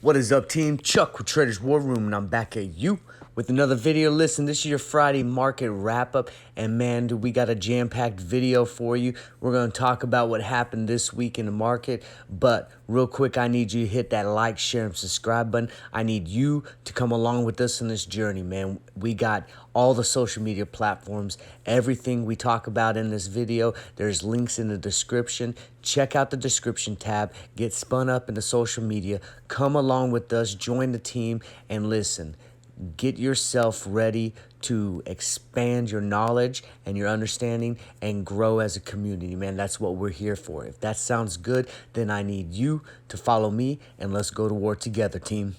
What is up, team? Chuck with Traders War Room, and I'm back at you with another video. Listen, this is your Friday market wrap-up, and man, dude, we got a jam-packed video for you. We're going to talk about what happened this week in the market, but real quick, I need you to hit that like, share, and subscribe button. I need you to come along with us on this journey, man. We got all the social media platforms, everything we talk about in this video. There's links in the description. Check out the description tab, get spun up into social media, come along with us, join the team, and listen. Get yourself ready to expand your knowledge and your understanding and grow as a community, man. That's what we're here for. If that sounds good, then I need you to follow me, and let's go to war together, team.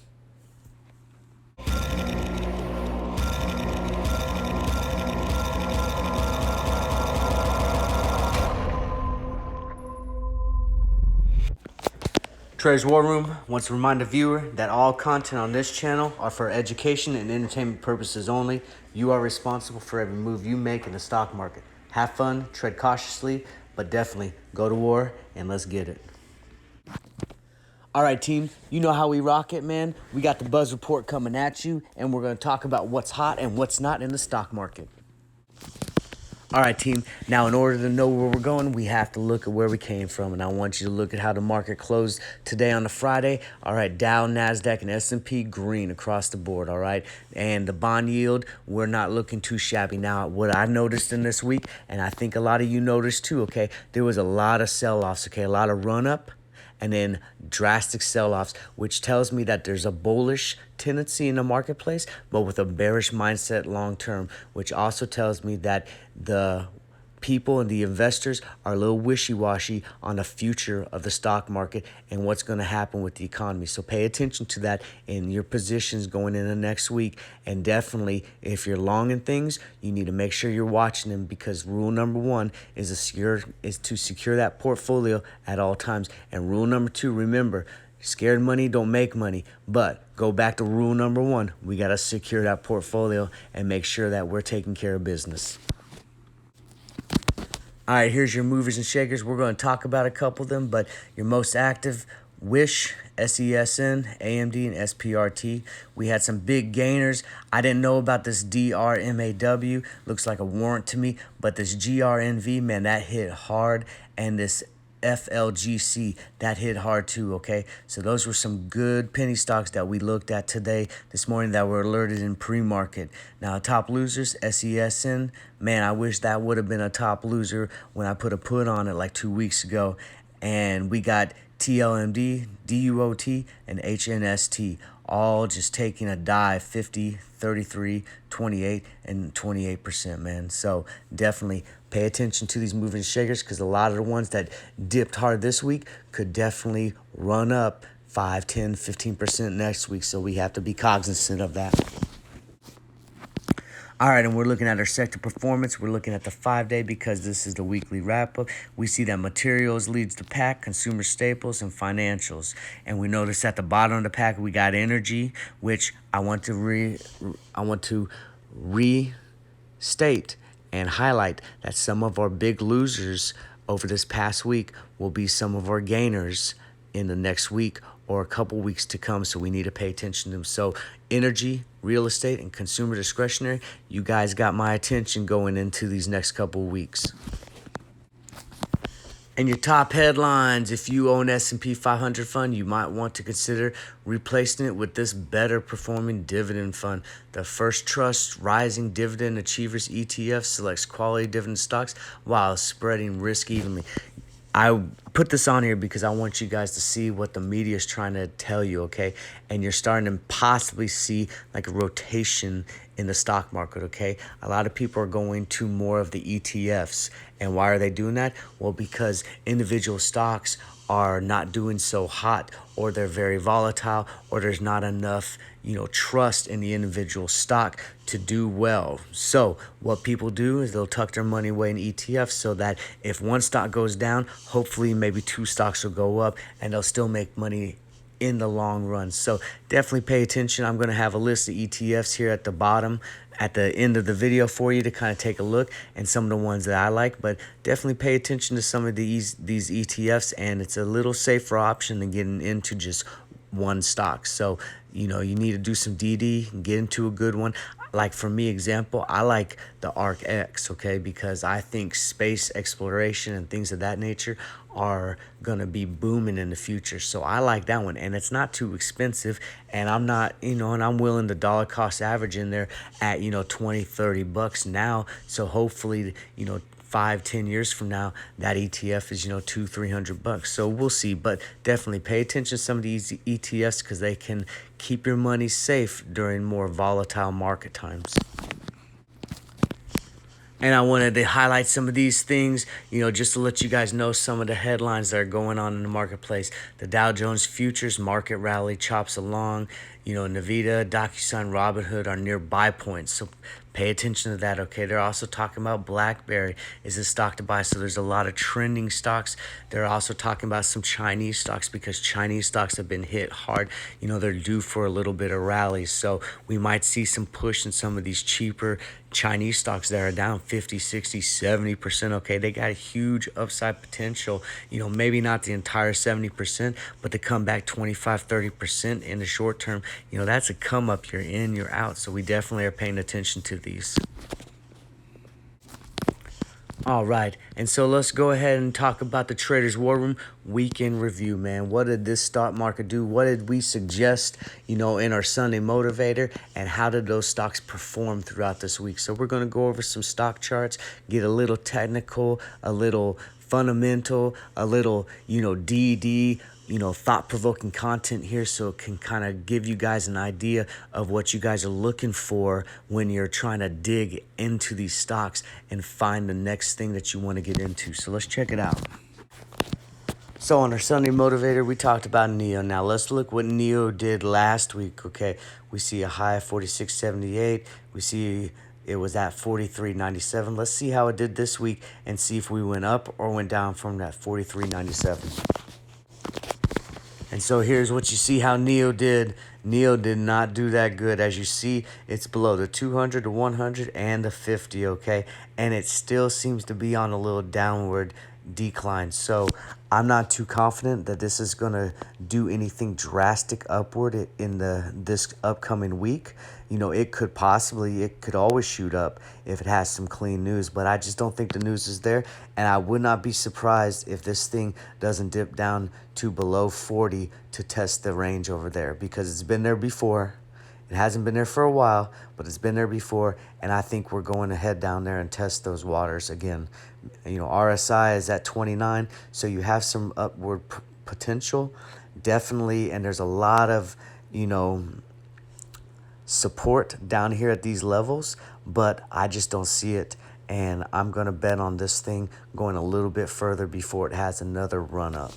Traders War Room wants to remind the viewer that all content on this channel are for education and entertainment purposes only. You are responsible for every move you make in the stock market. Have fun, tread cautiously, but definitely go to war and let's get it. All right, team, you know how we rock it, man. We got the Buzz Report coming at you, and we're going to talk about what's hot and what's not in the stock market. All right, team. Now, in order to know where we're going, we have to look at where we came from, and I want you to look at how the market closed today on a Friday. All right, Dow, NASDAQ, and S&P green across the board, all right? And the bond yield, we're not looking too shabby. Now, what I noticed in this week, and I think a lot of you noticed too, okay, there was a lot of sell-offs, okay, a lot of run-up, and then drastic sell-offs, which tells me that there's a bullish tendency in the marketplace, but with a bearish mindset long-term, which also tells me that the people and the investors are a little wishy-washy on the future of the stock market and what's going to happen with the economy. So pay attention to that in your positions going into next week. And definitely, if you're long in things, you need to make sure you're watching them, because rule number one is to secure that portfolio at all times. And rule number two, remember, scared money don't make money, but go back to rule number one. We got to secure that portfolio and make sure that we're taking care of business. All right, here's your movers and shakers. We're going to talk about a couple of them, but your most active, Wish, SESN, AMD, and SPRT. We had some big gainers. I didn't know about this DRMAW. Looks like a warrant to me, but this GRNV, man, that hit hard, and this FLGC, that hit hard too, okay? So those were some good penny stocks that we looked at this morning that were alerted in pre-market. Now, top losers, SESN, man, I wish that would have been a top loser when I put a put on it like 2 weeks ago. And we got TLMD, DUOT, and HNST, all just taking a dive, 50, 33, 28, and 28%, man. So definitely pay attention to these moving shakers, because a lot of the ones that dipped hard this week could definitely run up 5, 10, 15% next week. So we have to be cognizant of that. All right, and we're looking at our sector performance. We're looking at the 5-day because this is the weekly wrap-up. We see that materials leads the pack, consumer staples, and financials. And we notice at the bottom of the pack, we got energy, which I want to restate and highlight that some of our big losers over this past week will be some of our gainers in the next week or a couple weeks to come, so we need to pay attention to them. So energy, real estate, and consumer discretionary, you guys got my attention going into these next couple weeks. And your top headlines, if you own S&P 500 fund, you might want to consider replacing it with this better performing dividend fund. The First Trust Rising Dividend Achievers ETF selects quality dividend stocks while spreading risk evenly. I put this on here because I want you guys to see what the media is trying to tell you, okay? And you're starting to possibly see like a rotation in the stock market, okay? A lot of people are going to more of the ETFs. And why are they doing that? Well, because individual stocks are not doing so hot, or they're very volatile, or there's not enough, trust in the individual stock to do well. So what people do is they'll tuck their money away in ETFs so that if one stock goes down, hopefully maybe two stocks will go up, and they'll still make money in the long run. So definitely pay attention. I'm going to have a list of ETFs here at the bottom at the end of the video for you to kind of take a look, and some of the ones that I like. But definitely pay attention to some of these ETFs, and it's a little safer option than getting into just one stock. So, you need to do some DD and get into a good one. Like for me, example, I like the ARK-X, okay, because I think space exploration and things of that nature are gonna be booming in the future. So I like that one, and it's not too expensive, and I'm not, and I'm willing to dollar cost average in there at, 20, $30 now. So hopefully, 5-10 years from now, that ETF is, $200-300. So we'll see, but definitely pay attention to some of these ETFs because they can keep your money safe during more volatile market times. And I wanted to highlight some of these things, just to let you guys know some of the headlines that are going on in the marketplace. The Dow Jones Futures market rally chops along. Nvidia, DocuSign, Robinhood are near buy points. So pay attention to that, okay? They're also talking about BlackBerry is a stock to buy. So there's a lot of trending stocks. They're also talking about some Chinese stocks because Chinese stocks have been hit hard. They're due for a little bit of rally. So we might see some push in some of these cheaper Chinese stocks that are down 50, 60, 70%. Okay, they got a huge upside potential. Maybe not the entire 70%, but to come back 25, 30% in the short term, that's a come up. You're in, you're out. So we definitely are paying attention to these. All right, and so let's go ahead and talk about the Traders War Room weekend review, man. What did this stock market do? What did we suggest, in our Sunday motivator, and how did those stocks perform throughout this week? So we're going to go over some stock charts, get a little technical, a little fundamental, a little, DD, thought-provoking content here so it can kind of give you guys an idea of what you guys are looking for when you're trying to dig into these stocks and find the next thing that you want to get into. So let's check it out. So on our Sunday motivator, we talked about NIO. Now let's look what NIO did last week, okay? We see a high of 46.78. We see it was at 43.97. Let's see how it did this week and see if we went up or went down from that 43.97. And so here's what you see how NIO did. NIO did not do that good. As you see, it's below the 200, the 100, and the 50, okay? And it still seems to be on a little downward decline. So I'm not too confident that this is going to do anything drastic upward in this upcoming week. It could always shoot up if it has some clean news, but I just don't think the news is there. And I would not be surprised if this thing doesn't dip down to below 40 to test the range over there, because it's been there before. It hasn't been there for a while, but it's been there before, and I think we're going to head down there and test those waters again. RSI is at 29, so you have some upward potential, definitely, and there's a lot of, support down here at these levels, but I just don't see it, and I'm going to bet on this thing going a little bit further before it has another run up.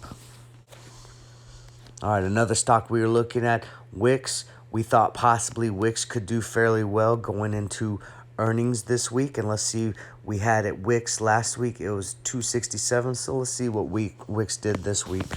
All right, another stock we were looking at, Wix. We thought possibly Wix could do fairly well going into earnings this week. And let's see, we had at Wix last week, it was 267. So let's see what Wix did this week.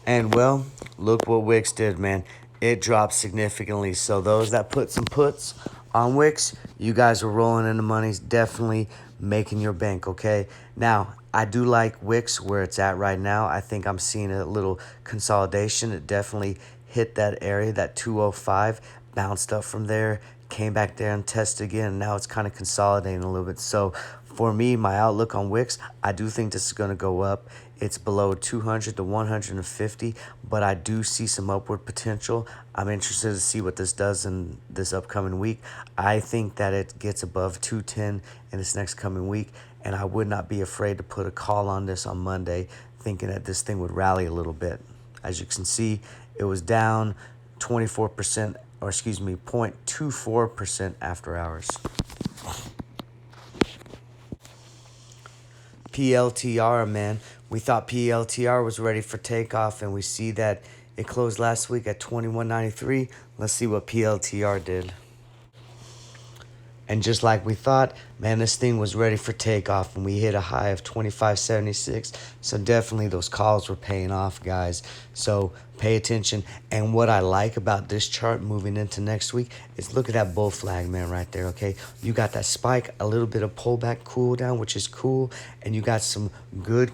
And well, look what Wix did, man. It dropped significantly. So those that put some puts on Wix, you guys are rolling in the money, definitely making your bank, okay? Now, I do like Wix where it's at right now. I think I'm seeing a little consolidation. It definitely hit that area, that 205, bounced up from there, came back there and tested again. Now it's kind of consolidating a little bit. So for me, my outlook on Wix, I do think this is going to go up. It's below 200 to 150, but I do see some upward potential. I'm interested to see what this does in this upcoming week. I think that it gets above 210 in this next coming week, and I would not be afraid to put a call on this on Monday, thinking that this thing would rally a little bit. As you can see, it was down 24%, or excuse me, 0.24% after hours. PLTR, man. We thought PLTR was ready for takeoff, and we see that it closed last week at 21.93. Let's see what PLTR did. And just like we thought, man, this thing was ready for takeoff, and we hit a high of 25.76. So definitely those calls were paying off, guys. So pay attention. And what I like about this chart moving into next week is look at that bull flag, man, right there, okay? You got that spike, a little bit of pullback, cool down, which is cool. And you got some good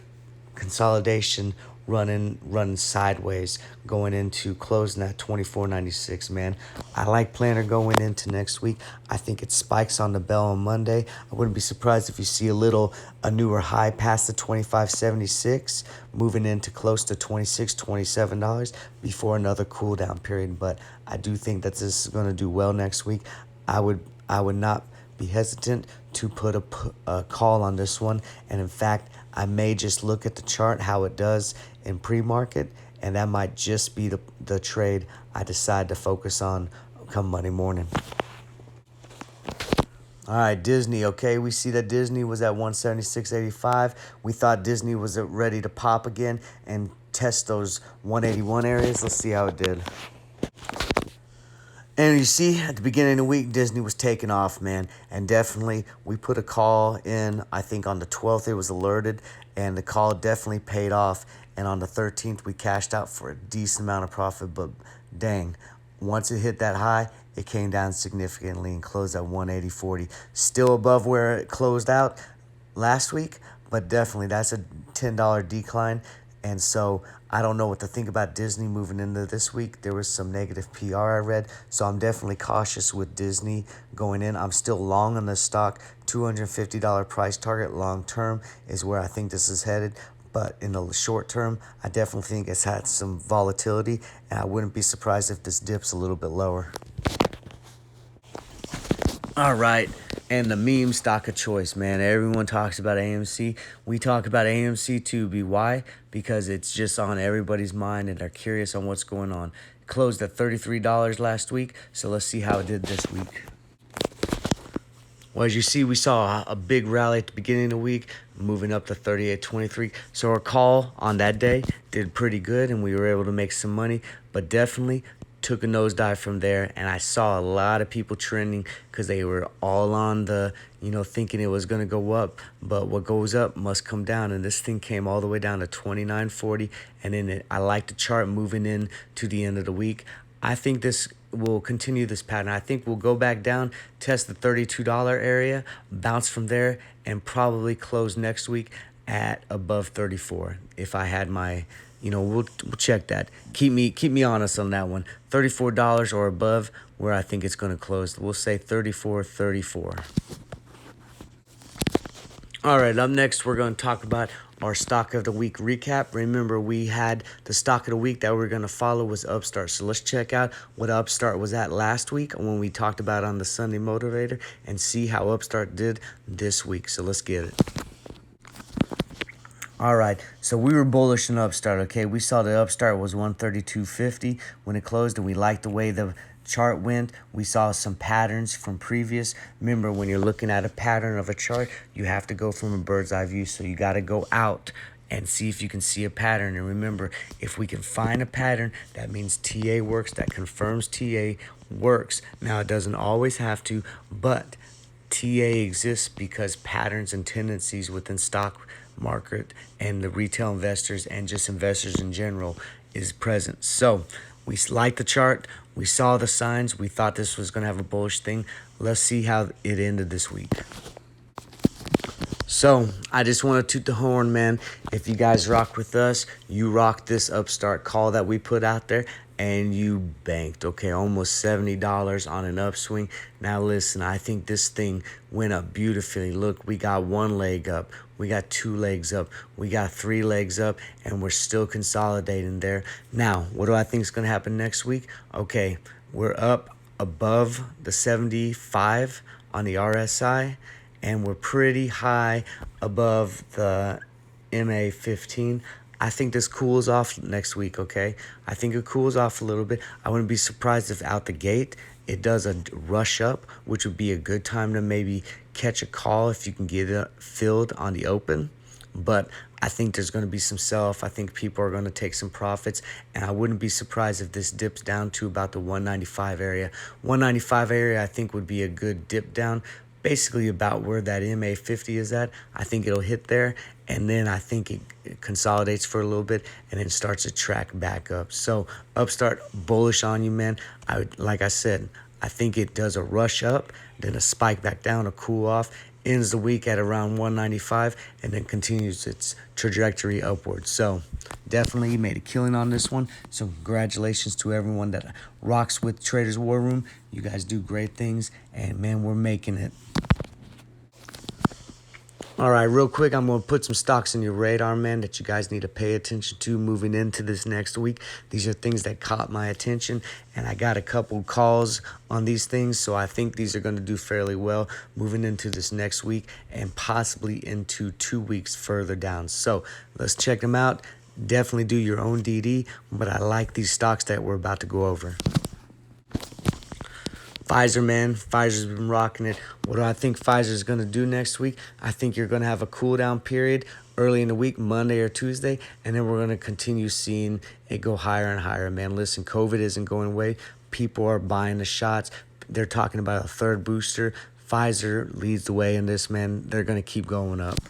consolidation running sideways going into closing at 24.96, man. I like Planner going into next week. I think it spikes on the bell on Monday. I wouldn't be surprised if you see a newer high past the 25.76, moving into close to $26, $27 before another cool down period. But I do think that this is going to do well next week. I would not be hesitant to put a call on this one. And in fact, I may just look at the chart, how it does in pre-market, and that might just be the trade I decide to focus on come Monday morning. All right, Disney, okay, we see that Disney was at 176.85. We thought Disney was ready to pop again and test those 181 areas. Let's see how it did. And you see, at the beginning of the week, Disney was taking off, man. And definitely, we put a call in, I think on the 12th, it was alerted. And the call definitely paid off. And on the 13th, we cashed out for a decent amount of profit. But dang, once it hit that high, it came down significantly and closed at 180.40. Still above where it closed out last week. But definitely, that's a $10 decline. And so I don't know what to think about Disney moving into this week. There was some negative PR I read, so I'm definitely cautious with Disney going in. I'm still long on the stock. $250 price target long term is where I think this is headed. But in the short term, I definitely think it's had some volatility, and I wouldn't be surprised if this dips a little bit lower. All right, and the meme stock of choice, man. Everyone talks about AMC. We talk about AMC too. Why? Because it's just on everybody's mind and they're curious on what's going on. It closed at $33 last week, so let's see how it did this week. Well, as you see, we saw a big rally at the beginning of the week, moving up to 38.23. So our call on that day did pretty good, and we were able to make some money, but definitely took a nosedive from there. And I saw a lot of people trending because they were all on the, thinking it was going to go up. But what goes up must come down, and this thing came all the way down to 29.40. And then I like the chart moving in to the end of the week. I think this will continue this pattern. I think we'll go back down, test the $32 area, bounce from there, and probably close next week at above 34. If I had my, we'll check that. Keep me honest on that one. $34 or above where I think it's going to close. We'll say 34.34. All right, up next, we're going to talk about our stock of the week recap. Remember, we had the stock of the week that we're going to follow was Upstart. So let's check out what Upstart was at last week when we talked about on the Sunday Motivator and see how Upstart did this week. So let's get it. All right, so we were bullish in Upstart, okay? We saw the Upstart was 132.50 when it closed, and we liked the way the chart went. We saw some patterns from previous. Remember, when you're looking at a pattern of a chart, you have to go from a bird's eye view. So you got to go out and see if you can see a pattern. And remember, if we can find a pattern, that means TA works. That confirms TA works. Now, it doesn't always have to, but TA exists because patterns and tendencies within stock market and the retail investors and just investors in general is present. So we like the chart. We saw the signs. We thought this was going to have a bullish thing. Let's see how it ended this week. So I just want to toot the horn, man. If you guys rock with us, you rock this Upstart call that we put out there, and you banked, okay, almost $70 on an upswing. Now listen, I think this thing went up beautifully. Look, we got one leg up, we got two legs up, we got three legs up, and we're still consolidating there. Now, what do I think is going to happen next week? Okay, we're up above the 75 on the RSI, and we're pretty high above the MA15. I think this cools off next week, okay? I think it cools off a little bit. I wouldn't be surprised if out the gate it does a rush up, which would be a good time to maybe catch a call if you can get it filled on the open. But I think there's going to be some sell-off. I think people are going to take some profits, and I wouldn't be surprised if this dips down to about the 195 area. 195 area I think would be a good dip down, basically about where that MA50 is at. I think it'll hit there, and then I think it consolidates for a little bit and then starts to track back up. So Upstart, bullish on you, man. Like I said, I think it does a rush up, then a spike back down, a cool off. ends the week at around 195 and then continues its trajectory upwards. So definitely made a killing on this one. So congratulations to everyone that rocks with Traders War Room. You guys do great things, and man, we're making it. All right, real quick, I'm going to put some stocks in your radar, man, that you guys need to pay attention to moving into this next week. These are things that caught my attention, and I got a couple calls on these things, so I think these are going to do fairly well moving into this next week and possibly into 2 weeks further down. So let's check them out. Definitely do your own DD, but I like these stocks that we're about to go over. Pfizer, man. Pfizer's been rocking it. What do I think Pfizer's going to do next week? I think you're going to have a cool down period early in the week, Monday or Tuesday, and then we're going to continue seeing it go higher and higher, man. Listen, COVID isn't going away. People are buying the shots. They're talking about a third booster. Pfizer leads the way in this, man. They're going to keep going up.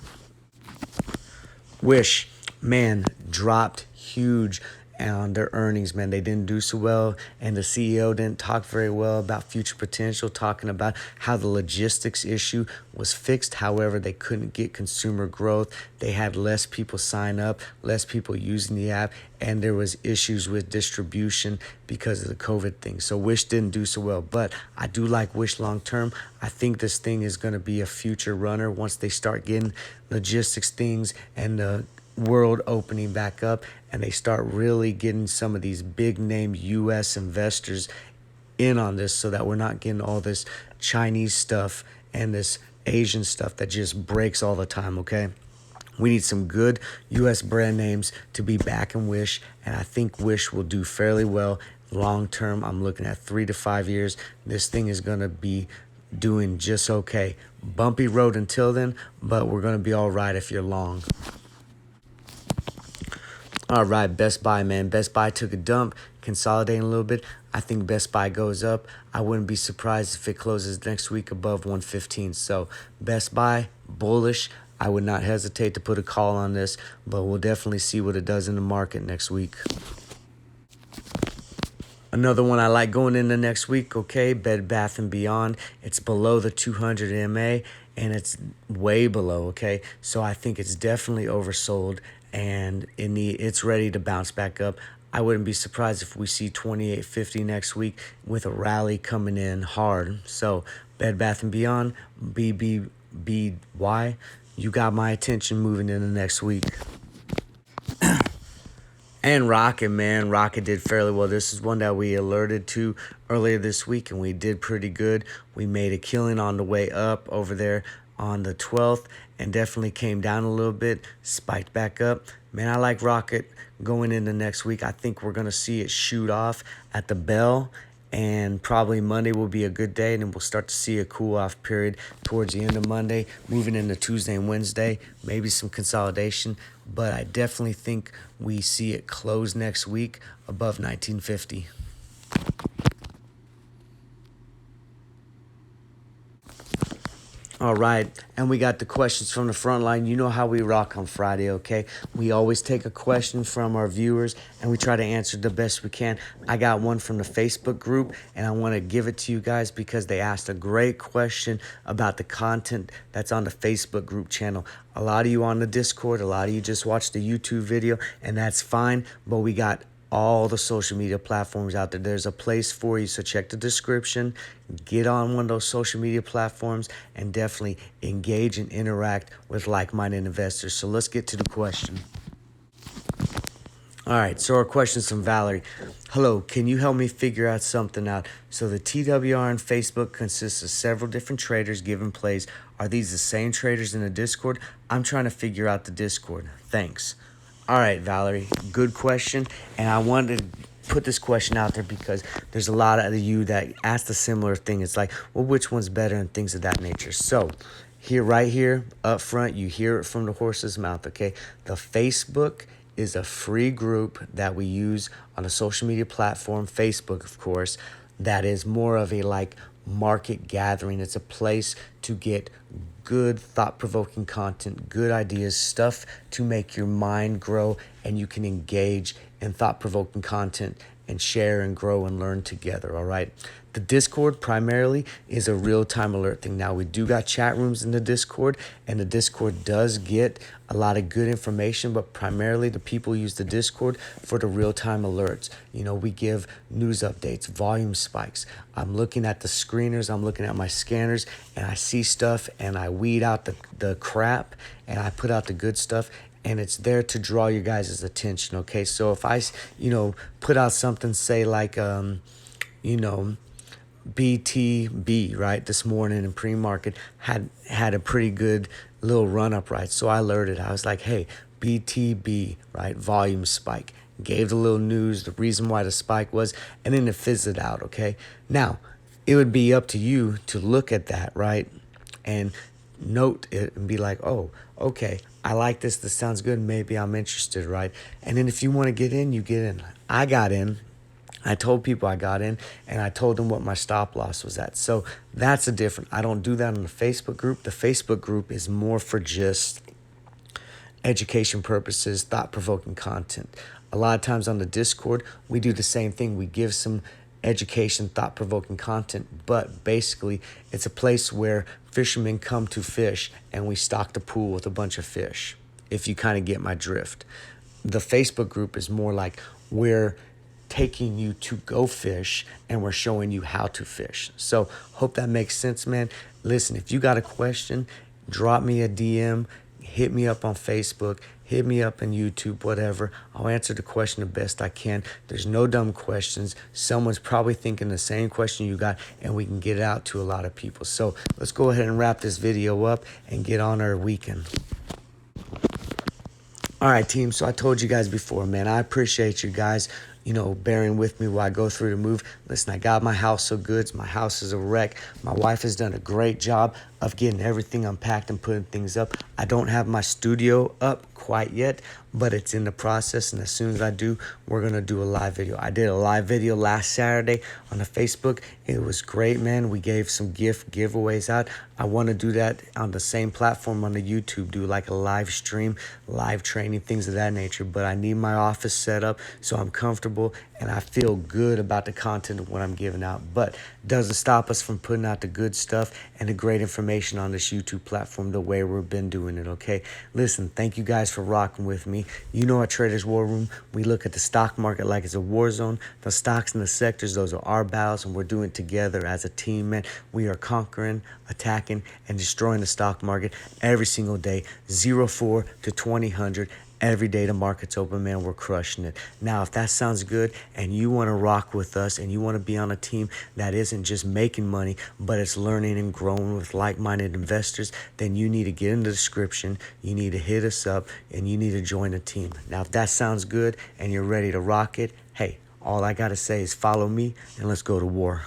Wish, man, dropped huge on their earnings, man. They didn't do so well, and the CEO didn't talk very well about future potential, talking about how the logistics issue was fixed. However, they couldn't get consumer growth. They had less people sign up, less people using the app, and there was issues with distribution because of the COVID thing. So Wish didn't do so well, but I do like Wish long term. I think this thing is going to be a future runner once they start getting logistics things and the world opening back up, and they start really getting some of these big name US investors in on this, so that we're not getting all this Chinese stuff and this Asian stuff that just breaks all the time, okay? We need some good US brand names to be back in Wish, and I think Wish will do fairly well long term. I'm looking at 3 to 5 years. This thing is going to be doing just okay. Bumpy road until then, but we're going to be all right if you're long. All right, Best Buy, man. Best Buy took a dump, consolidating a little bit. I think Best Buy goes up. I wouldn't be surprised if it closes next week above 115. So Best Buy, bullish. I would not hesitate to put a call on this, but we'll definitely see what it does in the market next week. Another one I like going into next week, okay, Bed Bath & Beyond. It's below the 200 MA, and it's way below, okay? So I think it's definitely oversold, and it's ready to bounce back up. I wouldn't be surprised if we see 28.50 next week with a rally coming in hard. So Bed Bath & Beyond, BBBY, you got my attention moving into next week. And Rocket, man. Rocket did fairly well. This is one that we alerted to earlier this week, and we did pretty good. We made a killing on the way up over there on the 12th, and definitely came down a little bit, spiked back up. Man, I like Rocket going into next week. I think we're going to see it shoot off at the bell, and probably Monday will be a good day, and then we'll start to see a cool-off period towards the end of Monday, moving into Tuesday and Wednesday, maybe some consolidation. But I definitely think we see it close next week above 1950. All right, and we got the questions from the Frontline. You know how we rock on Friday, okay? We always take a question from our viewers, and we try to answer the best we can. I got one from the Facebook group, and I want to give it to you guys because they asked a great question about the content that's on the Facebook group channel. A lot of you on the Discord, a lot of you just watched the YouTube video, and that's fine, but we got all the social media platforms out there. There's a place for you, so check the description, get on one of those social media platforms, and definitely engage and interact with like-minded investors. So let's get to the question. All right, so our question's from Valerie. Hello, can you help me figure out something out? So the TWR on Facebook consists of several different traders giving plays. Are these the same traders in the Discord? I'm trying to figure out the Discord. Thanks. All right, Valerie, good question. And I wanted to put this question out there because there's a lot of you that asked a similar thing. It's like, well, which one's better and things of that nature. So right here up front, you hear it from the horse's mouth, okay? The Facebook is a free group that we use on a social media platform, Facebook, of course, that is more of a like market gathering. It's a place to get good thought-provoking content, good ideas, stuff to make your mind grow, and you can engage in thought-provoking content and share and grow and learn together, all right? The Discord primarily is a real-time alert thing. Now, we do got chat rooms in the Discord, and the Discord does get a lot of good information, but primarily the people use the Discord for the real-time alerts. You know, we give news updates, volume spikes. I'm looking at the screeners, I'm looking at my scanners, and I see stuff, and I weed out the crap, and I put out the good stuff, and it's there to draw you guys' attention, okay? So if I, put out something, say like, BTB, right, this morning in pre-market had a pretty good little run-up, right? So I alerted. I was like, hey, BTB, right, volume spike. Gave the little news, the reason why the spike was, and then it fizzled out, okay? Now, it would be up to you to look at that, right, and note it and be like, oh, okay, I like this. This sounds good. Maybe I'm interested, right? And then if you want to get in, you get in. I got in. I told people I got in, and I told them what my stop loss was at. So that's a different. I don't do that on the Facebook group. The Facebook group is more for just education purposes, thought-provoking content. A lot of times on the Discord, we do the same thing. We give some education, thought-provoking content, but basically it's a place where fishermen come to fish, and we stock the pool with a bunch of fish, if you kind of get my drift. The Facebook group is more like we're taking you to go fish, and we're showing you how to fish. So hope that makes sense, man. Listen, if you got a question, drop me a DM, hit me up on Facebook, hit me up on YouTube, whatever. I'll answer the question the best I can. There's no dumb questions. Someone's probably thinking the same question you got, and we can get it out to a lot of people. So let's go ahead and wrap this video up and get on our weekend. All right, team. So I told you guys before, man, I appreciate you guys, bearing with me while I go through the move. Listen, I got my house so good. My house is a wreck. My wife has done a great job of getting everything unpacked and putting things up. I don't have my studio up quite yet, but it's in the process, and as soon as I do, we're going to do a live video. I did a live video last Saturday on the Facebook. It was great, man. We gave some giveaways out. I want to do that on the same platform on the YouTube, do like a live stream, live training, things of that nature, but I need my office set up so I'm comfortable and I feel good about the content of what I'm giving out. But doesn't stop us from putting out the good stuff and the great information on this YouTube platform the way we've been doing it, okay? Listen, thank you guys for rocking with me. You know, at Traders War Room, we look at the stock market like it's a war zone. The stocks and the sectors, those are our battles, and we're doing it together as a team, man. We are conquering, attacking, and destroying the stock market every single day, 04 to 2000. Every day the market's open, man, we're crushing it. Now, if that sounds good and you want to rock with us and you want to be on a team that isn't just making money, but it's learning and growing with like-minded investors, then you need to get in the description, you need to hit us up, and you need to join the team. Now, if that sounds good and you're ready to rock it, hey, all I got to say is follow me and let's go to war.